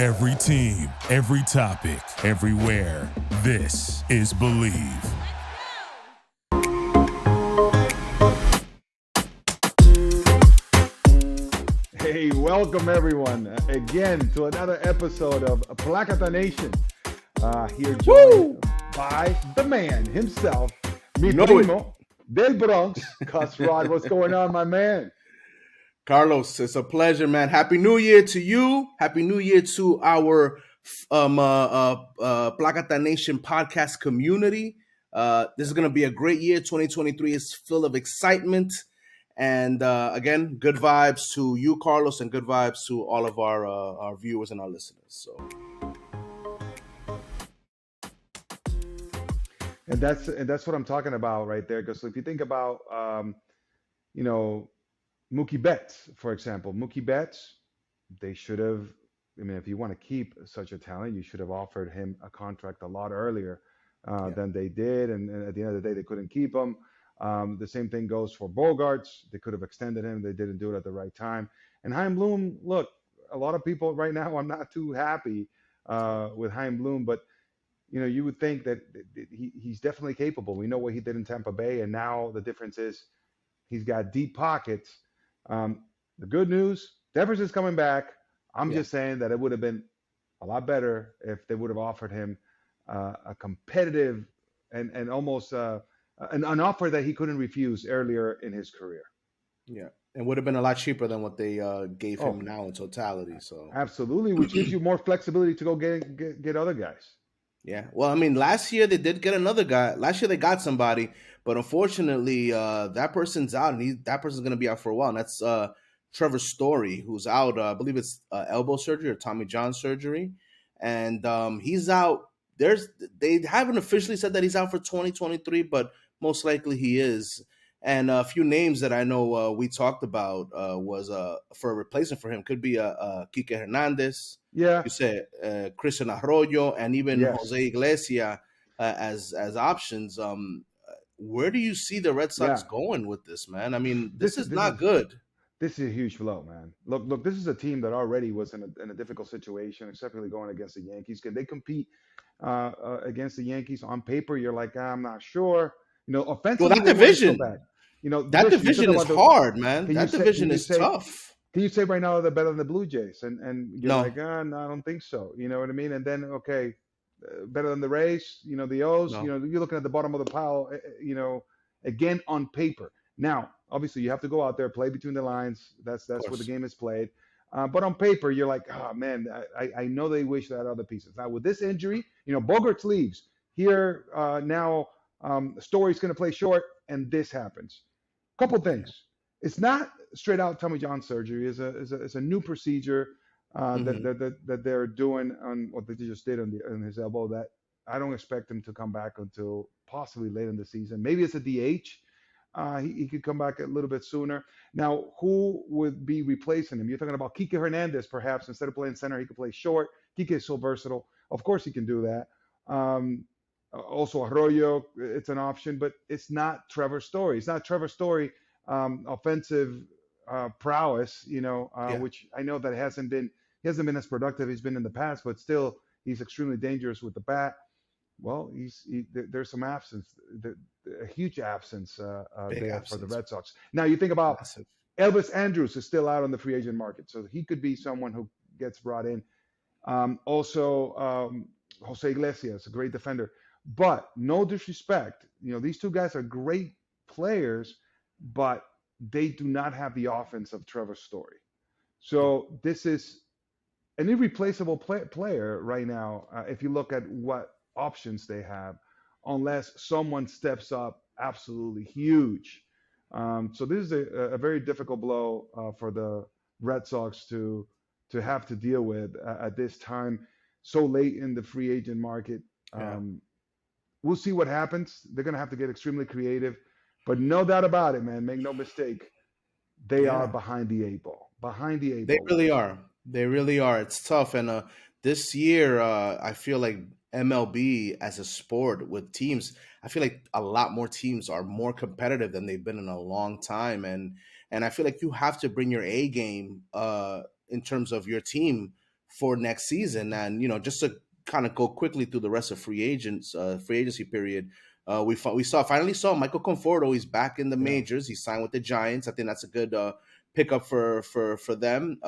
Every team, every topic, everywhere. This is Believe. Hey, welcome everyone again to another episode of Placata Nation. Here joined by the man himself, mi primo del Bronx, Cuss Rod. What's going on, my man? Carlos, it's a pleasure, man. Happy New Year to you. Happy New Year to our Placata Nation podcast community. This is going to be a great year. 2023 is full of excitement. And again, good vibes to you, Carlos, and good vibes to all of our viewers and our listeners. So, And that's what I'm talking about right there. Because if you think about, Mookie Betts, for example, Mookie Betts, they should have. I mean, if you want to keep such a talent, you should have offered him a contract a lot earlier yeah. than they did. And at the end of the day, they couldn't keep him. The same thing goes for Bogarts. They could have extended him. They didn't do it at the right time. And Chaim Bloom, look, a lot of people right now, I'm not too happy with Chaim Bloom, but you would think that he's definitely capable. We know what he did in Tampa Bay, and now the difference is he's got deep pockets. The good news, Devers is coming back. I'm just saying that it would have been a lot better if they would have offered him a competitive and almost an offer that he couldn't refuse earlier in his career. Yeah, it would have been a lot cheaper than what they gave him now in totality. So absolutely, which gives you more flexibility to go get other guys. Yeah, well, I mean, last year they did get another guy. Last year they got somebody, but unfortunately, that person's out, and that person's going to be out for a while. And that's Trevor Story, who's out. I believe it's elbow surgery or Tommy John surgery, and he's out. They haven't officially said that he's out for 2023, but most likely he is. And a few names that I know we talked about was for a replacement for him could be Kike Hernandez. Yeah, You said Christian Arroyo and even Jose Iglesias as options. Where do you see the Red Sox going with this, man? I mean, this is not good. This is a huge blow, man. Look. This is a team that already was in a difficult situation, especially going against the Yankees. Can they compete against the Yankees on paper? You're like, I'm not sure. Offensively, that division, so bad. That division is hard, man. That division is tough. Can you say right now they're better than the Blue Jays? And you're like, no, I don't think so. You know what I mean? And then, okay, better than the Rays, the O's, No. You're looking at the bottom of the pile, again on paper. Now, obviously, you have to go out there, play between the lines. That's where the game is played. But on paper, you're like, oh, man, I know they wish they had other pieces. Now, with this injury, Bogarts leaves. Here, now, Story's going to play short, and this happens. Couple things. It's not straight out Tommy John surgery. It's a new procedure that they're doing on what they just did on his elbow. That I don't expect him to come back until possibly late in the season. Maybe it's a DH. He could come back a little bit sooner. Now, who would be replacing him? You're talking about Kike Hernandez, perhaps. Instead of playing center, he could play short. Kike is so versatile. Of course, he can do that. Also, Arroyo, it's an option, but it's not Trevor Story. It's not Trevor Story offensive prowess, which I know that he hasn't been as productive as he's been in the past, but still he's extremely dangerous with the bat. Well, there's some absence, a huge absence there for the Red Sox. Now you think about Elvis Andrus is still out on the free agent market, so he could be someone who gets brought in. Also, Jose Iglesias, a great defender. But no disrespect, these two guys are great players, but they do not have the offense of Trevor Story. So this is an irreplaceable player right now, if you look at what options they have, unless someone steps up absolutely huge. So this is a very difficult blow for the Red Sox to have to deal with at this time, so late in the free agent market. We'll see what happens. They're going to have to get extremely creative. But no doubt about it, man. Make no mistake. They are behind the eight ball. Behind the eight ball. They really are. They really are. It's tough. And this year, I feel like MLB as a sport with teams, I feel like a lot more teams are more competitive than they've been in a long time. And I feel like you have to bring your A game in terms of your team for next season. And just to kind of go quickly through the rest of free agency period, finally saw Michael Conforto. He's back in the Yeah. majors. He signed with the Giants. I think that's a good pickup for them.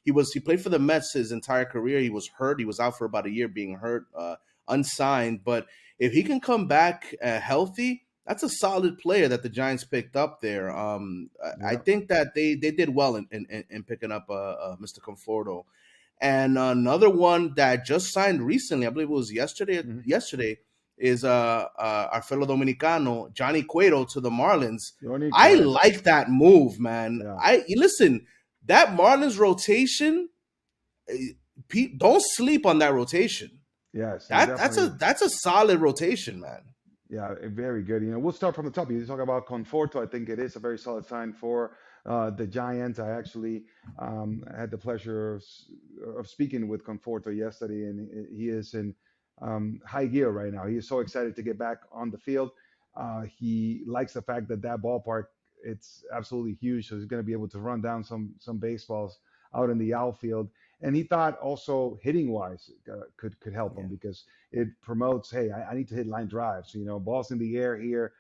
He played for the Mets his entire career. He was hurt. He was out for about a year being hurt, unsigned. But if he can come back healthy, that's a solid player that the Giants picked up there. I Yeah. think that they did well in picking up Mr. Conforto. And another one that just signed recently, I believe it was yesterday. Mhm. Yesterday is our fellow Dominicano Johnny Cueto to the Marlins. Johnny I Cueto. like that move, man. Yeah. Listen, that Marlins rotation. Don't sleep on that rotation. Yes, he That's definitely. a solid rotation, man. Yeah, very good. We'll start from the top. You talk about Conforto. I think it is a very solid sign for the Giants. I actually had the pleasure of speaking with Conforto yesterday, and he is in high gear right now. He is so excited to get back on the field. He likes the fact that ballpark, it's absolutely huge, so he's going to be able to run down some baseballs out in the outfield. And he thought also hitting wise could help him Yeah, because it promotes, hey, I need to hit line drives. Balls in the air here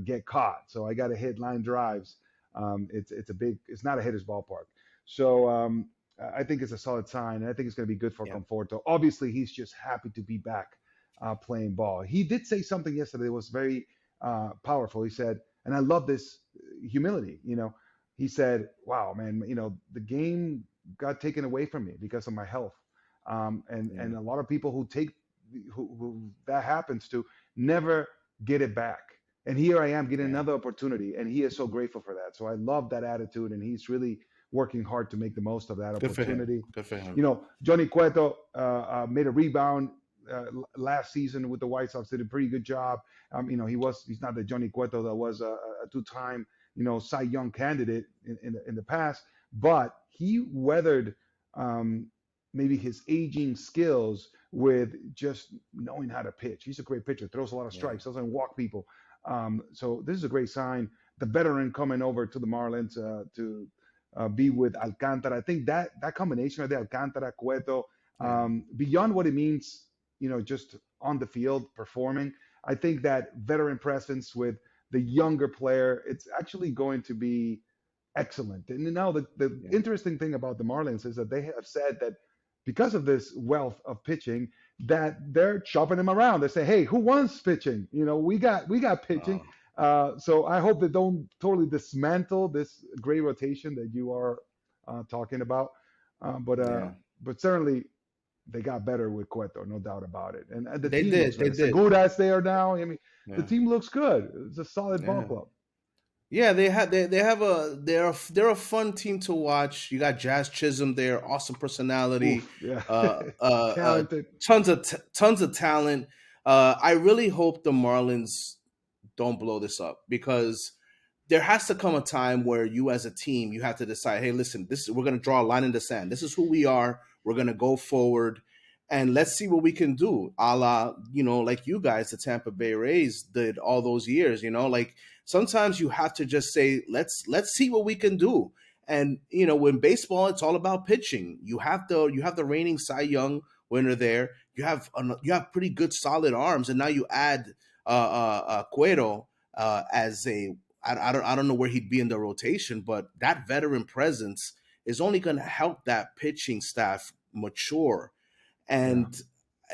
get caught, so I got to hit line drives. It's not a hitter's ballpark. So I think it's a solid sign, and I think it's going to be good for yeah, Conforto. Obviously, he's just happy to be back playing ball. He did say something yesterday that was very powerful. He said, and I love this humility. He said, "Wow, man, the game got taken away from me because of my health." And yeah, a lot of people who that happens to never get it back. And here I am getting yeah. another opportunity, and he is so grateful for that. So I love that attitude, and he's really working hard to make the most of that Good for him. opportunity. Good for him. Johnny Cueto made a rebound last season with the White Sox. Did a pretty good job. He's not the Johnny Cueto that was a two-time Cy Young candidate in the past, but he weathered um, maybe his aging skills with just knowing how to pitch. He's a great pitcher, throws a lot of Yeah, strikes, doesn't walk people. So this is a great sign. The veteran coming over to the Marlins to be with Alcantara. I think that combination of the Alcantara, Cueto, yeah. beyond what it means, just on the field performing, I think that veteran presence with the younger player, it's actually going to be excellent. And now the Yeah. interesting thing about the Marlins is that they have said that because of this wealth of pitching, that they're chopping them around. They say, "Hey, who wants pitching? We got pitching." Uh, So I hope they don't totally dismantle this great rotation that you are talking about. But uh, yeah. but certainly they got better with Cueto, no doubt about it. And the They team looks did. They better. did. Segura is there now. I mean, the Yeah. team looks good. It's a solid ball Yeah. club. Yeah, they're a fun team to watch. You got Jazz Chisholm there, awesome personality, Oof, yeah, uh, uh, uh, talented. tons of talent. I really hope the Marlins don't blow this up because there has to come a time where you as a team you have to decide, hey, listen, we're going to draw a line in the sand. This is who we are. We're going to go forward and let's see what we can do. A la, like you guys, the Tampa Bay Rays did all those years. Like sometimes you have to just say, let's see what we can do. And when baseball, it's all about pitching. You have the reigning Cy Young winner there. You have pretty good solid arms, and now you add Cuero as a I don't know where he'd be in the rotation, but that veteran presence is only going to help that pitching staff mature. Yeah, And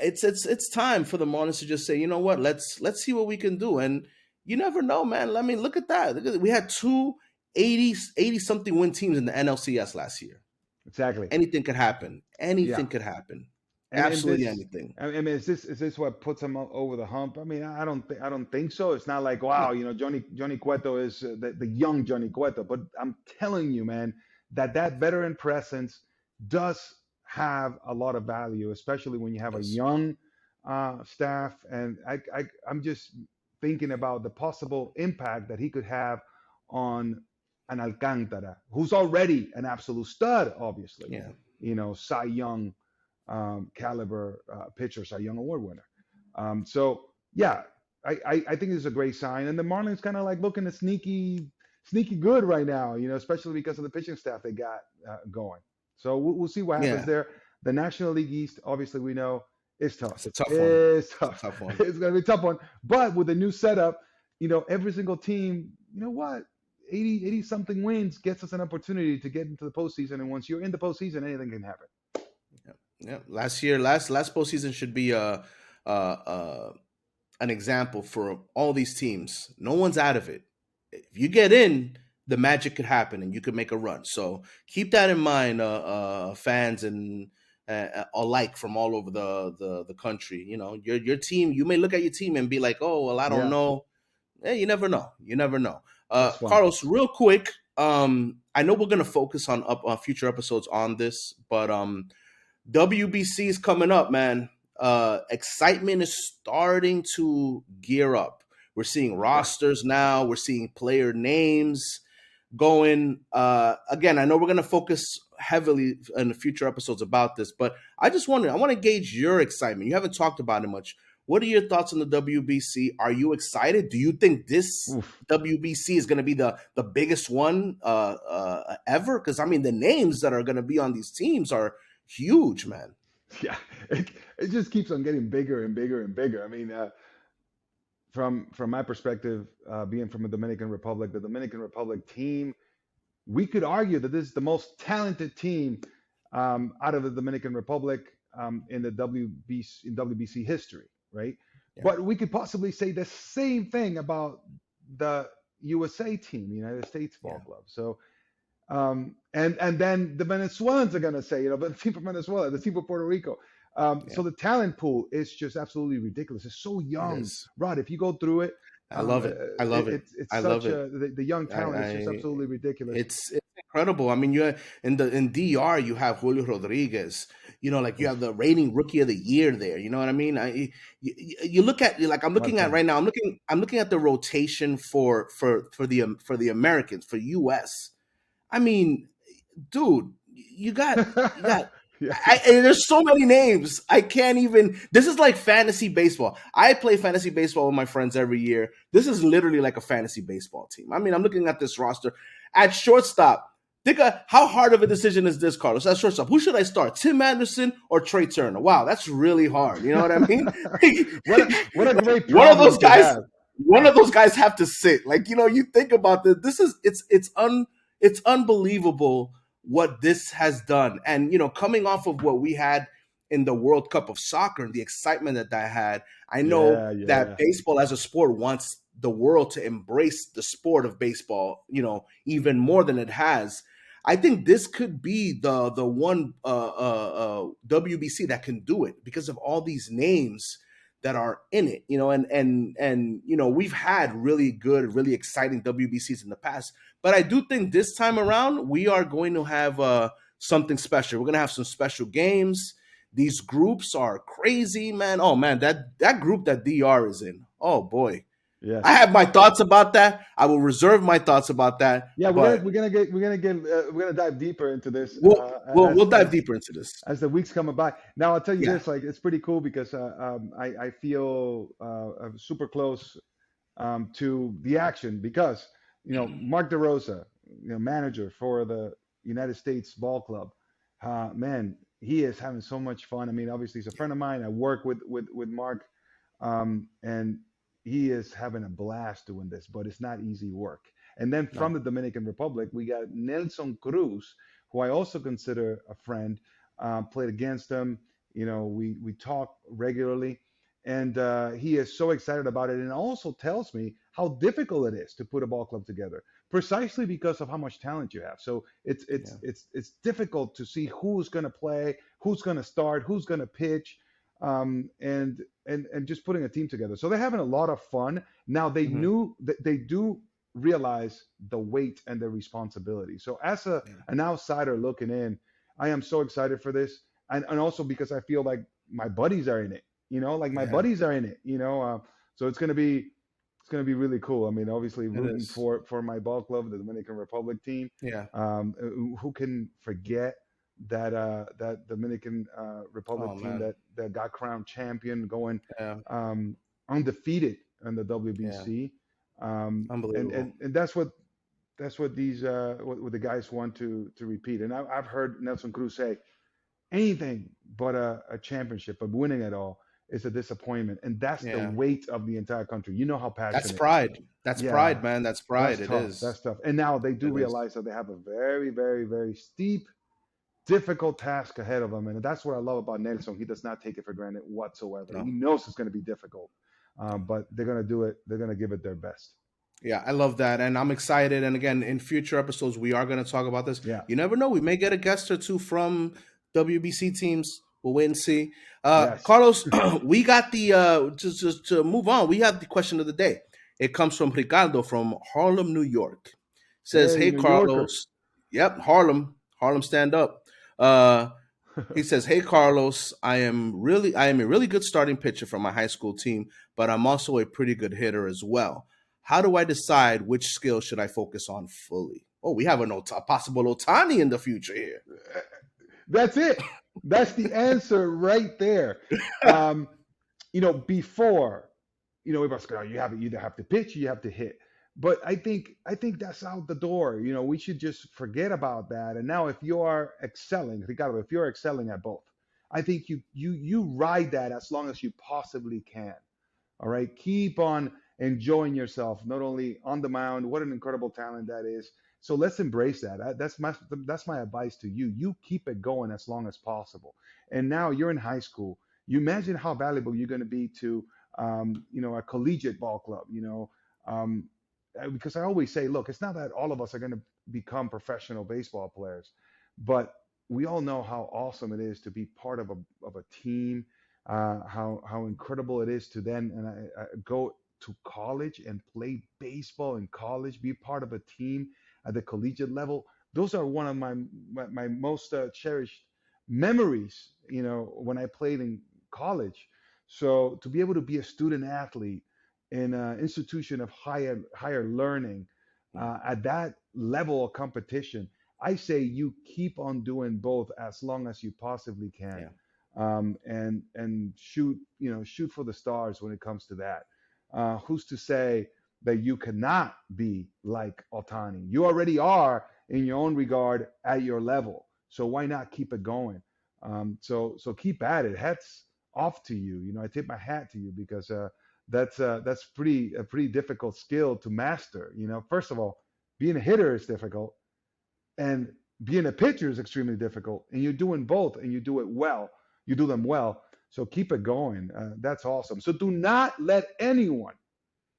it's time for the Marlins to just say, you know what, let's see what we can do. And you never know, man. I mean, look at that. We had two 80 something win teams in the NLCS last year. exactly. Anything could happen. Yeah, Anything could happen. and Absolutely this, anything. I mean, is this what puts him over the hump? I mean, I don't think so. It's not like, No. wow, Johnny Cueto is the young Johnny Cueto, but I'm telling you, man, that veteran presence does have a lot of value, especially when you have a Yes. young staff. And I'm just thinking about the possible impact that he could have on an Alcantara, who's already an absolute stud, obviously. Yeah. Cy Young caliber pitcher, Cy Young Award winner. So yeah, I think it's a great sign, and the Marlins kind of like looking at sneaky good right now. Especially because of the pitching staff they got going. So we'll see what happens Yeah. there. The National League East, obviously, we know is tough. It's a tough one. It's It's a tough. tough one. It's going to be a tough one. But with the new setup, every single team, you know what? 80 something wins gets us an opportunity to get into the postseason. And once you're in the postseason, anything can happen. Yeah, yeah. Last postseason should be a an example for all these teams. No one's out of it. If you get in, the magic could happen and you could make a run. So keep that in mind, fans and alike from all over the country. Your team. You may look at your team and be like, "Oh, well, I don't Yeah, know." You never know. You never know. that's fun. Carlos, real quick. I know we're gonna focus on future episodes on this, but WBC is coming up, man. Excitement is starting to gear up. We're seeing Yeah. rosters now. We're seeing player names going. Again, I know we're going to focus heavily in the future episodes about this, but I want to gauge your excitement. You haven't talked about it much. What are your thoughts on the WBC? Are you excited? Do you think this Oof. WBC is going to be the biggest one ever? Because, I mean, the names that are going to be on these teams are huge, man. Yeah, it just keeps on getting bigger and bigger and bigger. I mean, from my perspective, being from the Dominican Republic, the Dominican Republic team, we could argue that this is the most talented team out of the Dominican Republic in the WBC history, right? Yeah. But we could possibly say the same thing about the USA team, United States Ball Club. So, and then the Venezuelans are gonna say, the team from Venezuela, the team from Puerto Rico. So the talent pool is just absolutely ridiculous. It's so young, Rod. If you go through it, I love it. I love it. It's I such love it. the young talent is just absolutely ridiculous. It's incredible. I mean, you in DR you have Julio Rodriguez. You have the reigning rookie of the year there. You know what I mean? You look at I'm looking at right now. I'm looking at the rotation for the Americans for US. I mean, dude, you got Yeah. there's so many names. I can't even. This is like fantasy baseball. I play fantasy baseball with my friends every year. This is literally like a fantasy baseball team. I mean, I'm looking at this roster. At shortstop, think of how hard of a decision is this, Carlos? At shortstop, who should I start? Tim Anderson or Trey Turner? Wow, that's really hard. You know what I mean? what a great one of those guys. have. One of those guys have to sit. You think about this. It's unbelievable what this has done. And, coming off of what we had in the World Cup of Soccer and the excitement that had, I know that baseball as a sport wants the world to embrace the sport of baseball, even more than it has. I think this could be the one WBC that can do it because of all these names that are in it, and we've had really good, really exciting WBCs in the past, but I do think this time around we are going to have something special. We're going to have some special games. These groups are crazy, man. Oh man, that group that DR is in. Oh boy. Yes. I have my thoughts about that. I will reserve my thoughts about that. Yeah, we're gonna dive deeper into this. We'll dive deeper into this as the weeks come by. Now I'll tell you this: it's pretty cool because I feel super close to the action because Mark DeRosa, manager for the United States Ball Club, man, he is having so much fun. I mean, obviously he's a friend of mine. I work with Mark, and he is having a blast doing this, but it's not easy work. And then from the Dominican Republic, we got Nelson Cruz, who I also consider a friend. Played against him. We talk regularly, and he is so excited about it, and also tells me how difficult it is to put a ball club together, precisely because of how much talent you have. So it's difficult to see who's going to play, who's going to start, who's going to pitch. And just putting a team together. So they're having a lot of fun. Now they knew that they do realize the weight and the responsibility. So as an outsider looking in, I am so excited for this. And also because I feel like my buddies are in it, my buddies are in it, so it's going to be really cool. I mean, obviously rooting for my ball club, the Dominican Republic team. Yeah. Who can forget that Dominican Republic team that got crowned champion, going undefeated in the WBC. Unbelievable. And that's what these what the guys want to repeat. And I've heard Nelson Cruz say, anything but a championship, but winning it all is a disappointment, and that's the Yeah. weight of the entire country. You know how That's passionate. pride. That's Yeah, pride, man. That's that's pride. It tough. is. That's tough. And now they do It is. realize that they have a very, very, very steep, difficult task ahead of them, and that's what I love about Nelson. He does not take it for granted whatsoever. No. He knows it's going to be difficult, but they're going to do it. They're going to give it their best. Yeah, I love that. And I'm excited. And again, in future episodes, we are going to talk about this. Yeah. You never know. We may get a guest or two from WBC teams. We'll wait and see. Yes. Carlos, we got the, just to move on, we have the question of the day. It comes from Ricardo from Harlem, New York. Says, Hey, hey, New Yorker. Carlos. Yep, Harlem. Harlem, stand up. He says, "Hey Carlos, I am a really good starting pitcher for my high school team, but I'm also a pretty good hitter as well. How do I decide which skill should I focus on fully?" Oh, we have a possible Otani in the future here. That's it. That's the answer right there. Before, everybody's going, you either have to pitch, or you have to hit. But I think that's out the door. We should just forget about that. And now, if you are excelling, Ricardo, if you're excelling at both, I think you ride that as long as you possibly can. All right, keep on enjoying yourself, not only on the mound. What an incredible talent that is. So let's embrace that. That's my advice to you. You keep it going as long as possible. And now you're in high school. You imagine how valuable you're going to be to, a collegiate ball club. Because I always say, look, it's not that all of us are going to become professional baseball players, but we all know how awesome it is to be part of a team, how incredible it is to then go to college and play baseball in college, be part of a team at the collegiate level. Those are one of my most cherished memories. When I played in college. So to be able to be a student athlete in an institution of higher learning at that level of competition, I say you keep on doing both as long as you possibly can, Yeah. and shoot for the stars when it comes to that. Who's to say that you cannot be like Otani? You already are in your own regard at your level, so why not keep it going? So keep at it. Hats off to you. I tip my hat to you because that's a pretty difficult skill to master. First of all, being a hitter is difficult, and being a pitcher is extremely difficult. And you're doing both, and you do it well. You do them well. So keep it going. That's awesome. So do not let anyone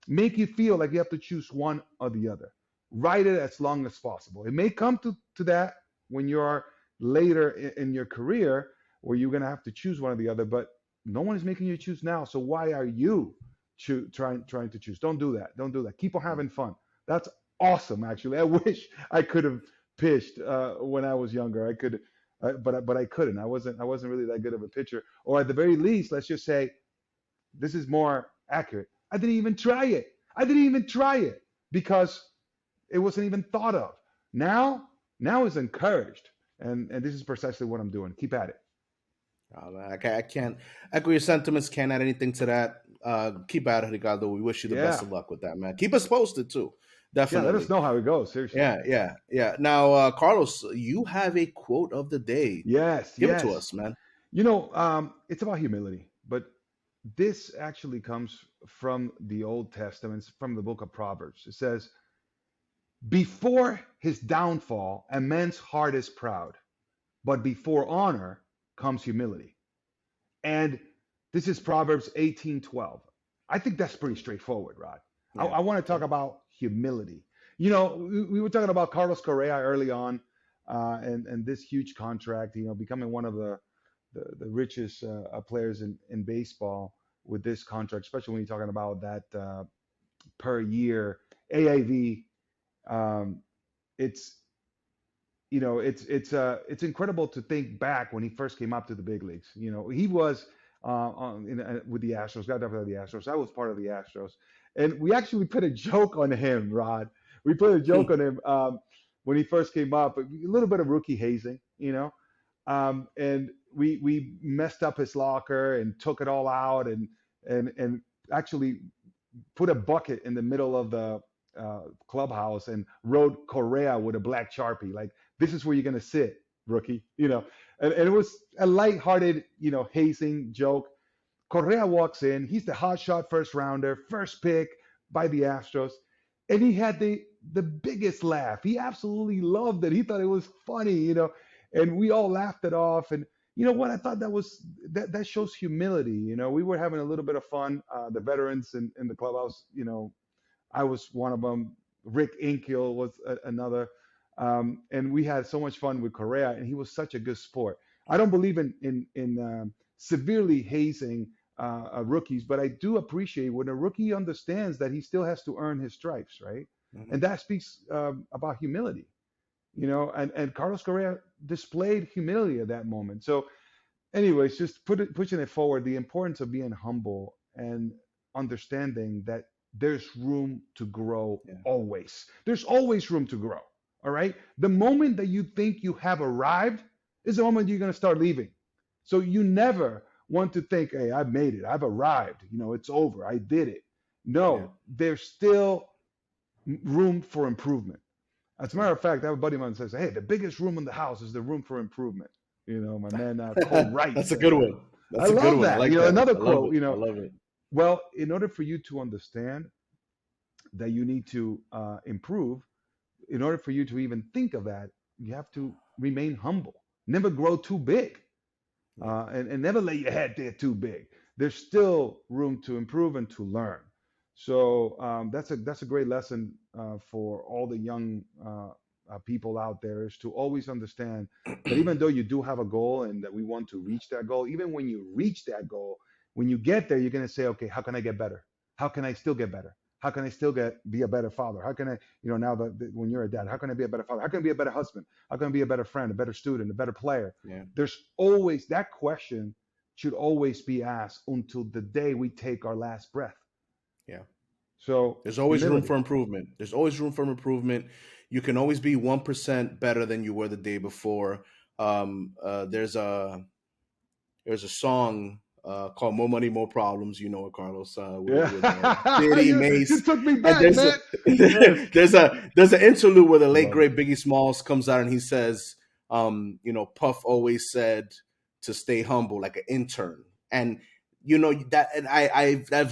make you feel like you have to choose one or the other. Write it as long as possible. It may come to that when you're later in your career where you're going to have to choose one or the other, but no one is making you choose now. So why are you trying to choose? Don't do that. Don't do that. Keep on having fun. That's awesome, actually. I wish I could have pitched when I was younger. I could, but I couldn't. I wasn't really that good of a pitcher. Or at the very least, let's just say this is more accurate. I didn't even try it. I didn't even try it because it wasn't even thought of. Now it's encouraged, and this is precisely what I'm doing. Keep at it. Oh, man, I can't echo your sentiments. Can't add anything to that. Keep at it, Ricardo. We wish you the best Yeah, of luck with that, man. Keep us posted too. yeah. Let us Definitely. know how it goes. Seriously. Yeah. Now, Carlos, you have a quote of the day. Yes, Give it to yes. us, man. It's about humility, but this actually comes from the Old Testament, from the book of Proverbs. It says, "Before his downfall, a man's heart is proud, but before honor comes humility." And this is Proverbs 18:12. I think that's pretty straightforward, Rod. I, Yeah. I want to talk Yeah. about humility. We were talking about Carlos Correa early on, and this huge contract, becoming one of the richest players in baseball with this contract, especially when you're talking about that per year AAV. Um, it's it's incredible to think back when he first came up to the big leagues. He was with the Astros, got drafted by the Astros. I was part of the Astros, and we actually put a joke on him, Rod. We put a joke on him when he first came up, a little bit of rookie hazing, and we messed up his locker and took it all out, and actually put a bucket in the middle of the clubhouse and wrote Correa with a black Sharpie. Like, this is where you're going to sit, rookie. And it was a lighthearted, hazing joke. Correa walks in. He's the hot shot first rounder, first pick by the Astros, and he had the biggest laugh. He absolutely loved it. He thought it was funny, and we all laughed it off. And you know what? I thought that shows humility. We were having a little bit of fun. The veterans in the clubhouse, I was one of them. Rick Inkiel was another. And we had so much fun with Correa, and he was such a good sport. I don't believe in severely hazing rookies, but I do appreciate when a rookie understands that he still has to earn his stripes, right? Mhm. And that speaks about humility, and Carlos Correa displayed humility at that moment. So, anyways, just pushing it forward, the importance of being humble and understanding that there's room to grow Yeah. always. There's always room to grow. All right. The moment that you think you have arrived is the moment you're going to start leaving. So you never want to think, hey, I've made it. I've arrived. It's over. I did it. No, Yeah. there's still room for improvement. As a matter Yeah. of fact, I have a buddy of mine that says, hey, the biggest room in the house is the room for improvement. My man, Cole Wright. That's a says good that. one. I That's a good love one. I that. like that. Another I love quote, it. I love it. well, in order for you to understand that you need to improve, in order for you to even think of that, you have to remain humble. Never grow too big, and never let your head get too big. There's still room to improve and to learn. So that's a great lesson for all the young people out there, is to always understand that even though you do have a goal and that we want to reach that goal, even when you reach that goal, when you get there, you're going to say, okay, how can I get better? How can I still get better? How can I still be a better father? How can I, now that when you're a dad, how can I be a better father? How can I be a better husband? How can I be a better friend, a better student, a better player? Yeah. There's always that question should always be asked until the day we take our last breath. Yeah. So There's always room humility. for improvement. There's always room for improvement. You can always be 1% better than you were the day before. There's a song called "More Money, More Problems." You know it, Carlos. With Yeah. Diddy, you Mace, took me and back, man. Yes. there's an interlude where the late Love it. great Biggie Smalls comes out and he says, Puff always said to stay humble like an intern, and that, and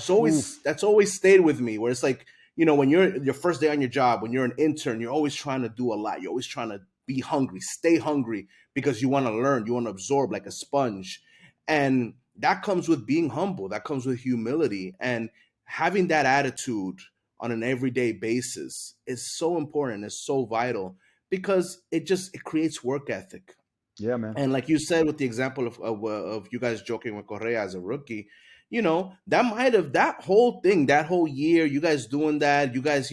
Oof. that's always stayed with me. Where it's like, when you're your first day on your job, when you're an intern, you're always trying to do a lot. You're always trying to be hungry, stay hungry, because you want to learn, you want to absorb like a sponge. And that comes with being humble, that comes with humility, and having that attitude on an everyday basis is so important, it's so vital, because it creates work ethic. Yeah, man. And like you said, with the example of you guys joking with Correa as a rookie, that whole thing, that whole year, you guys doing that, you guys,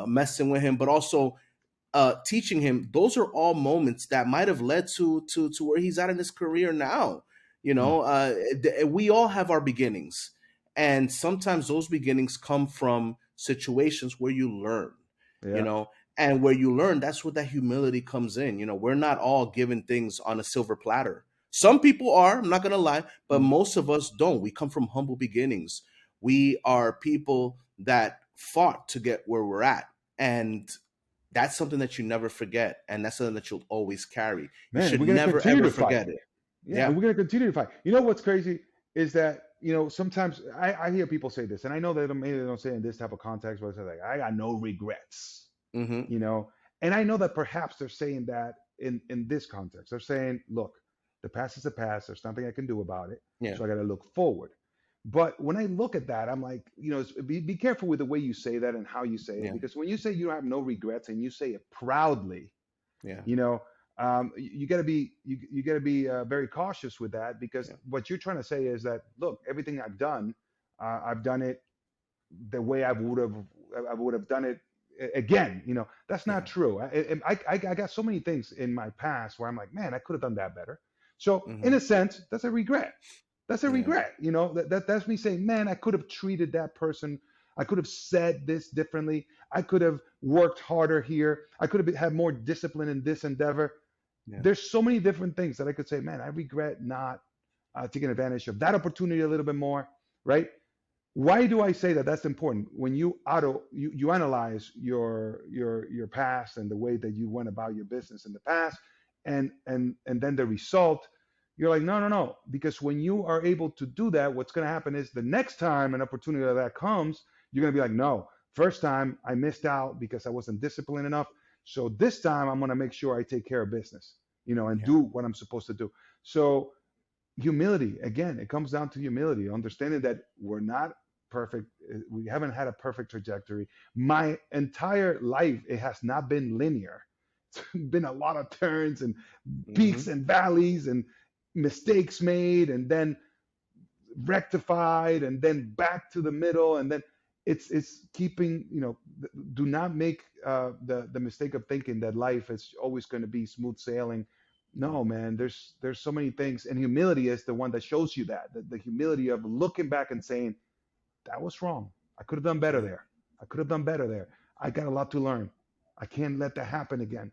messing with him, but also teaching him. Those are all moments that might have led to where he's at in his career now. Mm. We all have our beginnings, and sometimes those beginnings come from situations where you learn. You Yeah. know, and where you learn, that's where that humility comes in. We're not all given things on a silver platter. Some people are, I'm not gonna lie, but Mm. most of us don't. We come from humble beginnings. We are people that fought to get where we're at. And that's something that you never forget. And that's something that you'll always carry. You Man, should we're gonna never, continue ever to fight. forget it. Yeah, Yeah. we're gonna continue to fight. What's crazy is that sometimes I hear people say this, and I know that maybe they don't say it in this type of context, but it's like I got no regrets. Mm-hmm. And I know that perhaps they're saying that in this context. They're saying, look, the past is the past. There's nothing I can do about it. Yeah. So I got to look forward. But when I look at that, I'm like, be careful with the way you say that and how you say it, Yeah. because when you say you have no regrets and you say it proudly, Yeah. you got to be you got to be very cautious with that, because Yeah. what you're trying to say is that, look, everything I've done it the way I would have done it again. That's not Yeah. true. I got so many things in my past where I'm like, man, I could have done that better. So in Mm-hmm. a sense, that's a regret. That's a Yeah. regret. That's me saying, man, I could have treated that person. I could have said this differently. I could have worked harder here. I could have had more discipline in this endeavor. Yeah. There's so many different things that I could say, man, I regret not taking advantage of that opportunity a little bit more, right? Why do I say that that's important? When you analyze your past and the way that you went about your business in the past, and then the result, you're like, no, because when you are able to do that, what's going to happen is the next time an opportunity like that comes, you're going to be like, no, first time I missed out because I wasn't disciplined enough. So this time I'm going to make sure I take care of business, and do what I'm supposed to do. So humility, again, it comes down to humility, understanding that we're not perfect. We haven't had a perfect trajectory. My entire life, it has not been linear. It's been a lot of turns and peaks and valleys and mistakes made and then rectified and then back to the middle, and then it's keeping, do not make the mistake of thinking that life is always going to be smooth sailing. No, man, there's so many things, and humility is the one that shows you that the humility of looking back and saying, that was wrong. I could have done better there. I could have done better there. I got a lot to learn. I can't let that happen again.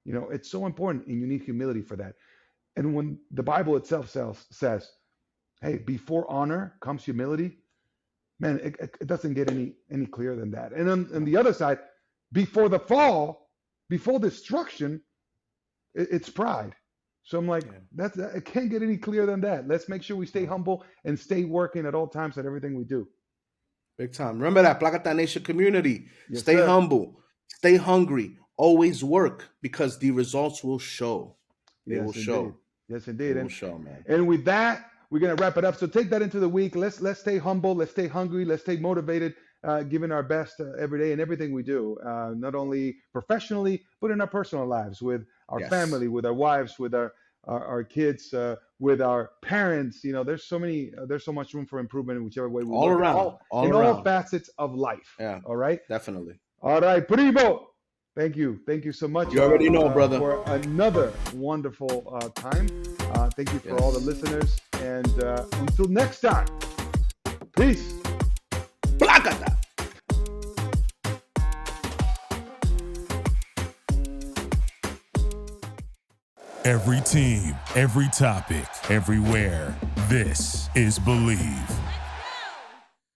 It's so important, and you need humility for that. And when the Bible itself says, hey, before honor comes humility, man, it doesn't get any clearer than that. And on the other side, before the fall, before destruction, it's pride. So I'm like, it can't get any clearer than that. Let's make sure we stay humble and stay working at all times at everything we do. Big time. Remember that, Placata Nation community. Yes, stay sir. humble, stay hungry, always work, because the results will show. They will show. Yes, indeed. They will show, man. And with that, we're going to wrap it up. So take that into the week. Let's stay humble. Let's stay hungry. Let's stay motivated, giving our best every day in everything we do, not only professionally, but in our personal lives, with our family, with our wives, with our kids, with our parents. There's so much room for improvement in whichever way we all look. Around. All facets of life. Yeah. All right. Definitely. All right, Primo. Thank you so much. You already know, brother. For another wonderful time. Thank you for all the listeners, and until next time, peace. Placata. Every team, every topic, everywhere. This is Believe.